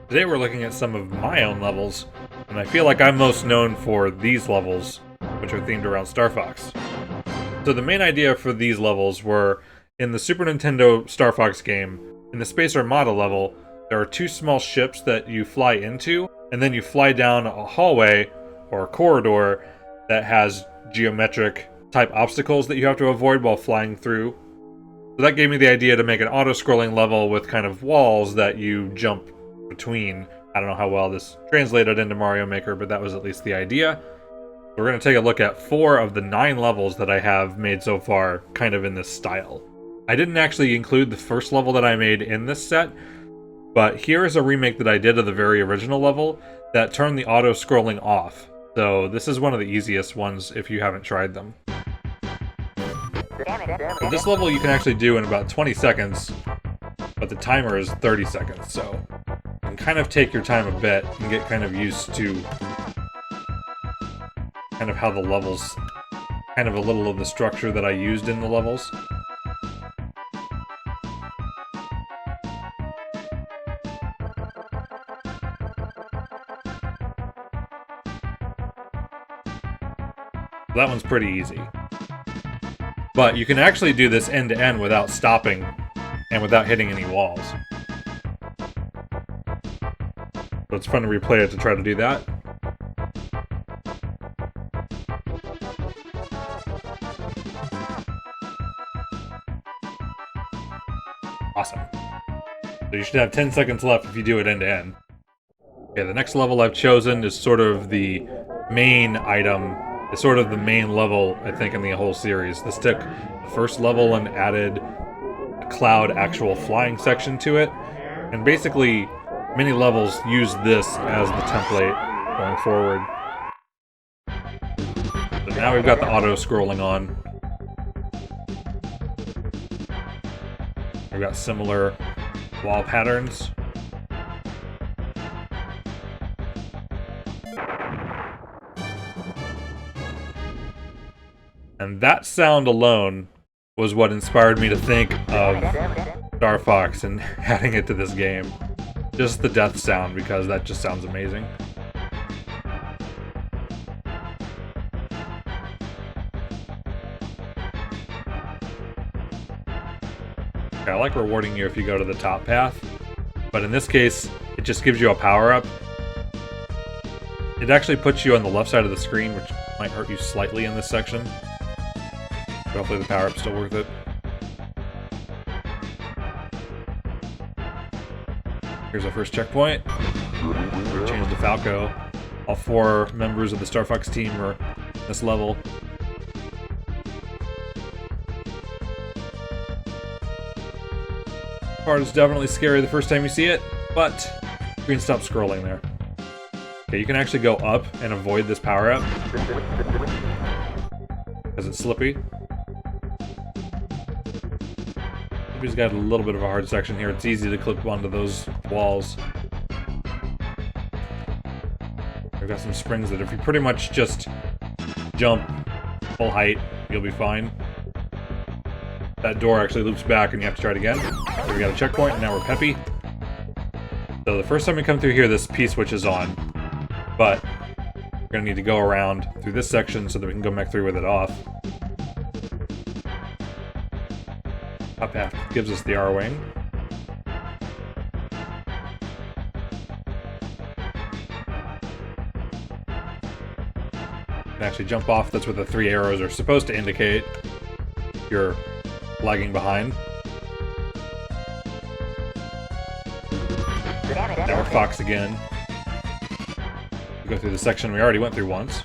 Today we're looking at some of my own levels, and I feel like I'm most known for these levels, which are themed around Star Fox. So the main idea for these levels were, in the Super Nintendo Star Fox game, in the Space Armada level, there are two small ships that you fly into, and then you fly down a hallway, or a corridor, that has geometric type obstacles that you have to avoid while flying through. So that gave me the idea to make an auto-scrolling level with kind of walls that you jump between. I don't know how well this translated into Mario Maker, but that was at least the idea. We're going to take a look at 4 of the 9 levels that I have made so far, kind of in this style. I didn't actually include the first level that I made in this set, but here is a remake that I did of the very original level that turned the auto-scrolling off. So this is one of the easiest ones if you haven't tried them. So this level you can actually do in about 20 seconds, but the timer is 30 seconds, so you can kind of take your time a bit and get kind of used to kind of how the levels, kind of a little of the structure that I used in the levels. That one's pretty easy. But you can actually do this end to end without stopping and without hitting any walls. So it's fun to replay it to try to do that. Awesome. So you should have 10 seconds left if you do it end to end. Okay, the next level I've chosen is sort of the main item. It's sort of the main level, I think, in the whole series. This took the first level and added a cloud actual flying section to it. And basically, many levels use this as the template going forward. So now we've got the auto-scrolling on. We've got similar wall patterns. And that sound alone was what inspired me to think of Star Fox and adding it to this game. Just the death sound, because that just sounds amazing. Okay, I like rewarding you if you go to the top path, but in this case, it just gives you a power-up. It actually puts you on the left side of the screen, which might hurt you slightly in this section. But hopefully the power-up's still worth it. Here's our first checkpoint. Change to Falco. All 4 members of the Star Fox team are in this level. This part is definitely scary the first time you see it, but screen stops scrolling there. Okay, you can actually go up and avoid this power-up because it's slippy. We've got a little bit of a hard section here. It's easy to clip onto those walls. We've got some springs that if you pretty much just jump full height, you'll be fine. That door actually loops back and you have to try it again. So we got a checkpoint and now we're peppy. So the first time we come through here, this P switch is on. But we're going to need to go around through this section so that we can go back through with it off. Top half gives us the R-Wing. You can actually jump off. That's what the 3 arrows are supposed to indicate. You're lagging behind. Now we're Fox again. We go through the section we already went through once.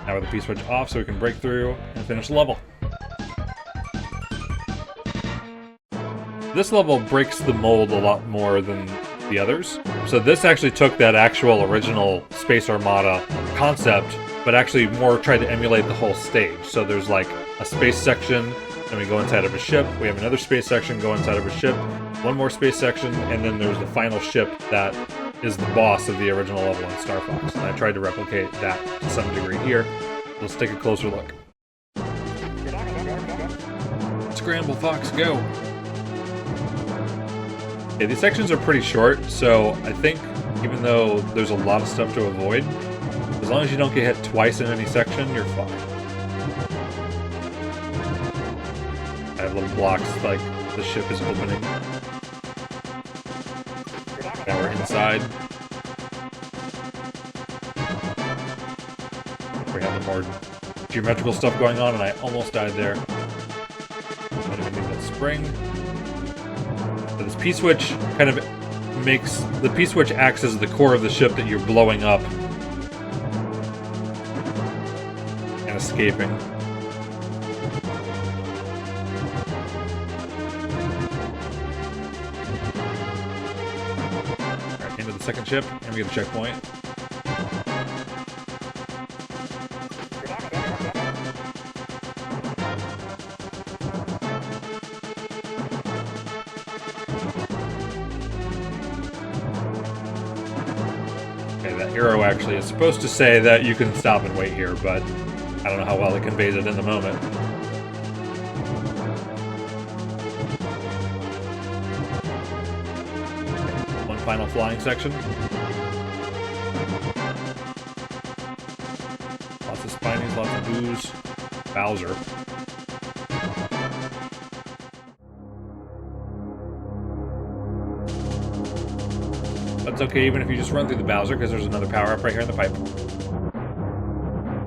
Now with the P-switch off so we can break through and finish the level. This level breaks the mold a lot more than the others. So this actually took that actual original Space Armada concept, but actually more tried to emulate the whole stage. So there's like a space section, then we go inside of a ship, we have another space section, go inside of a ship, one more space section, and then there's the final ship that is the boss of the original level in Star Fox. And I tried to replicate that to some degree here. Let's take a closer look. Scramble, Fox, go! Okay, these sections are pretty short, so I think even though there's a lot of stuff to avoid, as long as you don't get hit twice in any section, you're fine. I have little blocks like the ship is opening. Now we're inside. We have the more geometrical stuff going on, and I almost died there. I didn't even need that spring. So this P-switch kind of makes... The P-switch acts as the core of the ship that you're blowing up and escaping. Alright, into the second ship, and we get a checkpoint. Arrow actually is supposed to say that you can stop and wait here, but I don't know how well it conveys it in the moment. One final flying section. Lots of spinies, lots of booze. Bowser. That's okay even if you just run through the Bowser, because there's another power-up right here in the pipe.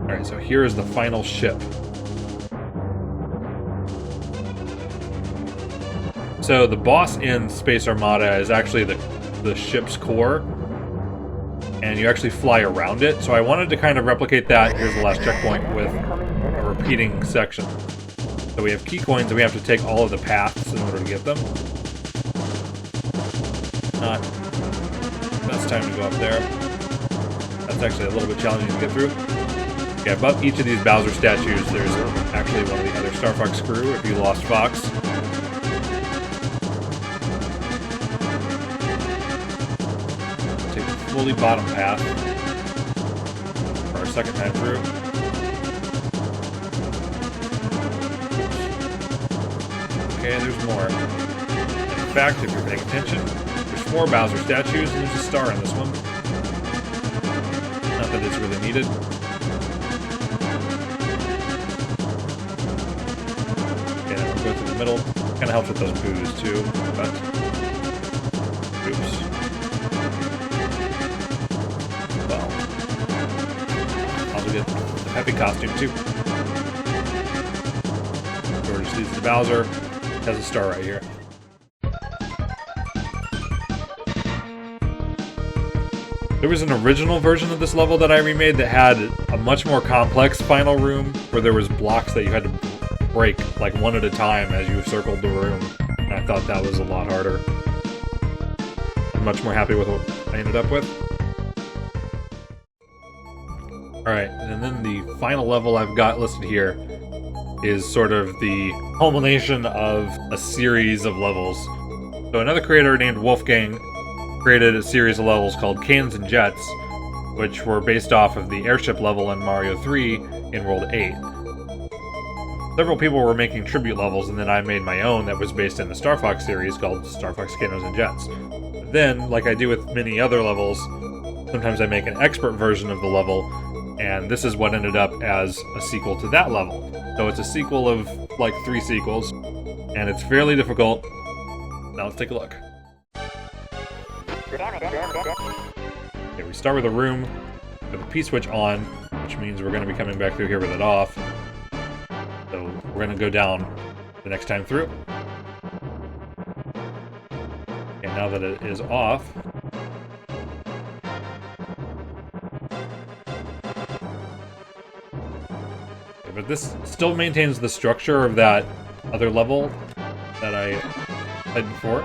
Alright, so here is the final ship. So the boss in Space Armada is actually the ship's core, and you actually fly around it. So I wanted to kind of replicate that. Here's the last checkpoint with a repeating section. So we have key coins, and we have to take all of the paths in order to get them. Not best time to go up there. That's actually a little bit challenging to get through. Okay, above each of these Bowser statues, there's actually one of the other Star Fox crew, if you lost Fox. Take the fully bottom path for our second time through. Okay, there's more. In fact, if you're paying attention, there's 4 Bowser statues, and there's a star in this one. Not that it's really needed. Okay, then we'll go through the middle. Kind of helps with those boos, too, but... Oops. Well... Also get the Peppy costume, too. Door just leads to Bowser. Has a star right here. There was an original version of this level that I remade that had a much more complex final room where there was blocks that you had to break like one at a time as you circled the room. And I thought that was a lot harder. I'm much more happy with what I ended up with. Alright, and then the final level I've got listed here is sort of the culmination of a series of levels. So another creator named Wolfgang created a series of levels called Cannons and Jets, which were based off of the airship level in Mario 3 in World 8. Several people were making tribute levels, and then I made my own that was based in the Star Fox series called Star Fox Cannons and Jets. Then, like I do with many other levels, sometimes I make an expert version of the level, and this is what ended up as a sequel to that level. So it's a sequel of like 3 sequels, and it's fairly difficult. Now let's take a look. Okay, we start with a room with a P-switch on, which means we're going to be coming back through here with it off. So we're going to go down the next time through. And now that it is off, okay, but this still maintains the structure of that other level that I played before.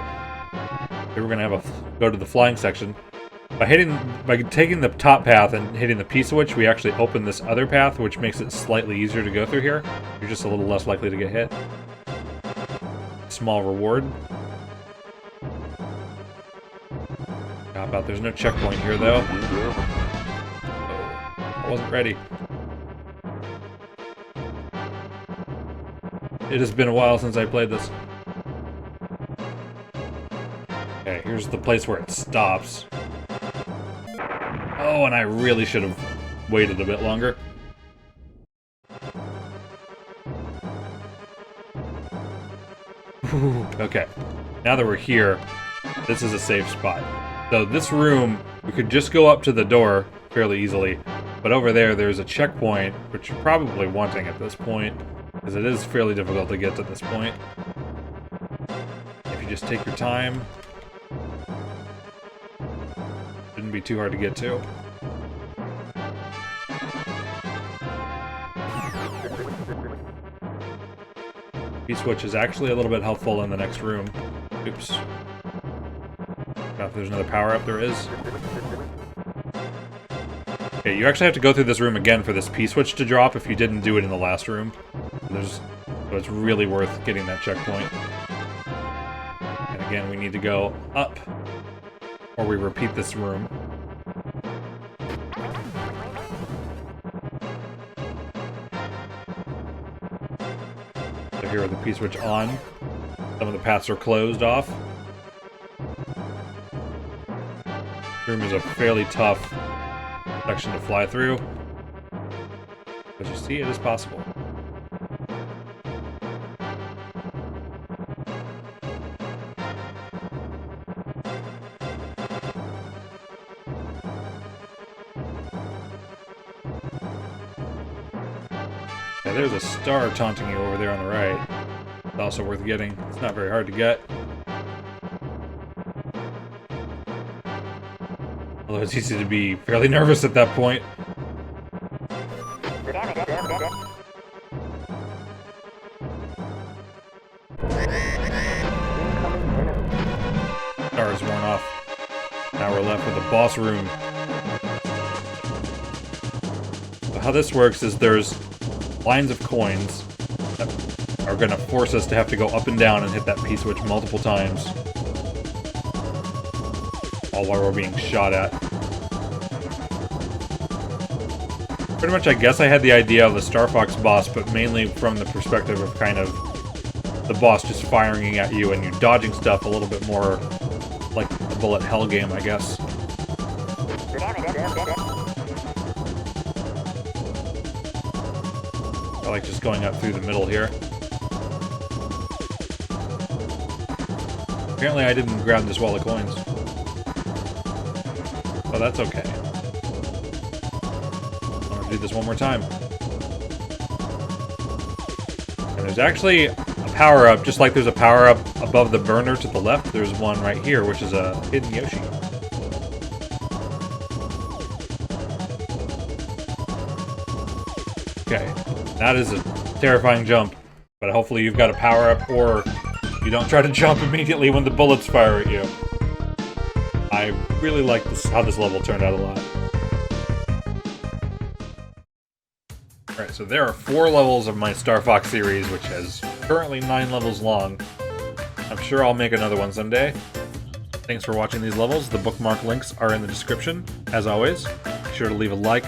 Here we're going to go to the flying section. By taking the top path and hitting the P-switch, we actually open this other path, which makes it slightly easier to go through here. You're just a little less likely to get hit. Small reward. How about there's no checkpoint here, though. Oh, I wasn't ready. It has been a while since I played this. Okay, here's the place where it stops. Oh, and I really should have waited a bit longer. Okay, now that we're here, this is a safe spot. So this room, we could just go up to the door fairly easily, but over there's a checkpoint, which you're probably wanting at this point, because it is fairly difficult to get to this point. If you just take your time, shouldn't be too hard to get to. P-switch is actually a little bit helpful in the next room. Oops. Now if there's another power-up, there is. Okay, you actually have to go through this room again for this P-switch to drop if you didn't do it in the last room. So it's really worth getting that checkpoint. And again, we need to go up, or we repeat this room. So here with the P-switch on, some of the paths are closed off. This room is a fairly tough section to fly through, but you see, it is possible. Yeah, there's a star taunting you over there on the right. It's also worth getting. It's not very hard to get. Although it's easy to be fairly nervous at that point. Star is worn off. Now we're left with the boss room. So how this works is there's lines of coins that are going to force us to have to go up and down and hit that P-switch multiple times. All while we're being shot at. Pretty much, I guess I had the idea of the Star Fox boss, but mainly from the perspective of kind of the boss just firing at you and you dodging stuff a little bit more like a bullet hell game, I guess. I like just going up through the middle here. Apparently I didn't grab this wall of coins. Oh, that's okay. I'm gonna do this one more time. And there's actually a power-up, just like there's a power-up above the burner to the left, there's one right here, which is a hidden Yoshi. Okay, that is a terrifying jump, but hopefully you've got a power-up, or you don't try to jump immediately when the bullets fire at you. I really like this, how this level turned out a lot. Alright, so there are 4 levels of my Star Fox series, which is currently 9 levels long. I'm sure I'll make another one someday. Thanks for watching these levels. The bookmark links are in the description. As always, be sure to leave a like,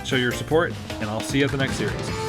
show your support, and I'll see you at the next series.